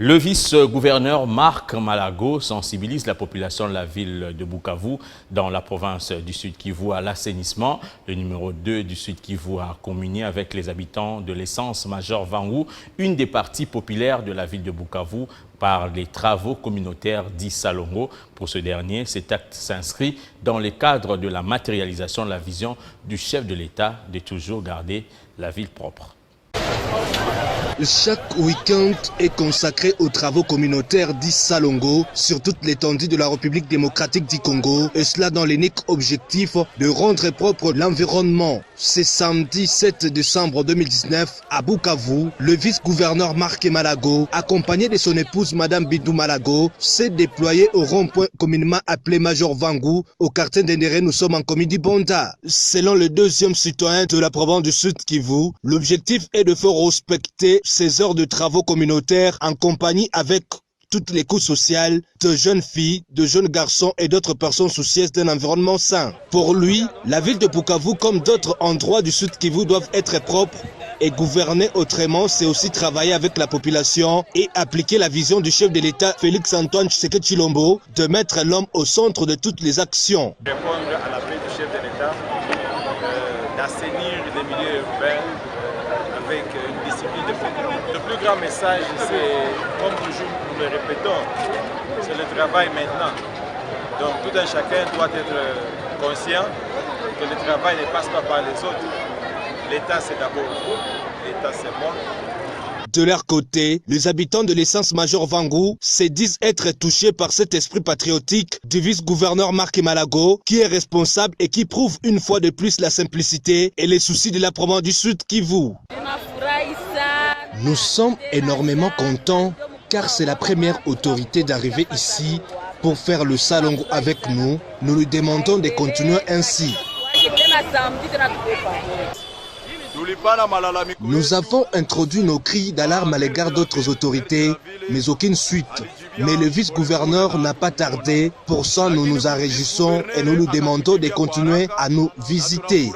Le vice-gouverneur Marc Malago sensibilise la population de la ville de Bukavu dans la province du Sud Kivu à l'assainissement. Le numéro 2 du Sud Kivu a communié avec les habitants de l'essence Major Vangu, une des parties populaires de la ville de Bukavu, par les travaux communautaires dits Salongo. Pour ce dernier, cet acte s'inscrit dans le cadre de la matérialisation de la vision du chef de l'État de toujours garder la ville propre. Chaque week-end est consacré aux travaux communautaires dits Salongo sur toute l'étendue de la République démocratique du Congo, et cela dans l'unique objectif de rendre propre l'environnement. C'est samedi 7 décembre 2019 à Bukavu, le vice-gouverneur Marc Malago, accompagné de son épouse Madame Bidou Malago, s'est déployé au rond-point communément appelé Major Vangu, au quartier d'Endéré. Nous sommes en commune Bonda. Selon le deuxième citoyen de la province du Sud Kivu, l'objectif est de faire respecter ces heures de travaux communautaires en compagnie avec toutes les couches sociales, de jeunes filles, de jeunes garçons et d'autres personnes soucieuses d'un environnement sain. Pour lui, la ville de Bukavu, comme d'autres endroits du Sud Kivu, doivent être propres et gouverner autrement. C'est aussi travailler avec la population et appliquer la vision du chef de l'État, Félix-Antoine Tshisekedi Tshilombo, de mettre l'homme au centre de toutes les actions. Répondre à l'appel du chef de l'État, d'assainir les milieux urbains avec une discipline de sécurité. Le plus grand message, c'est, comme toujours nous le répétons, c'est le travail maintenant. Donc tout un chacun doit être conscient que le travail ne passe pas par les autres. L'État c'est d'abord vous, l'État c'est moi. De leur côté, les habitants de l'essence Major Vangu se disent être touchés par cet esprit patriotique du vice-gouverneur Marc Malago, qui est responsable et qui prouve une fois de plus la simplicité et les soucis de la province du Sud Kivu. Nous sommes énormément contents car c'est la première autorité d'arriver ici pour faire le salon avec nous. Nous lui demandons de continuer ainsi. Nous avons introduit nos cris d'alarme à l'égard d'autres autorités, mais aucune suite. Mais le vice-gouverneur n'a pas tardé, pour ça nous nous en réjouissons et nous nous demandons de continuer à nous visiter.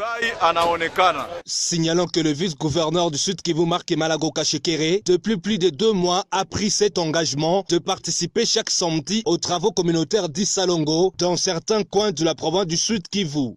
Signalons que le vice-gouverneur du Sud Kivu, Marc Malago Kashekere, depuis plus de 2 mois, a pris cet engagement de participer chaque samedi aux travaux communautaires dits Salongo dans certains coins de la province du Sud Kivu.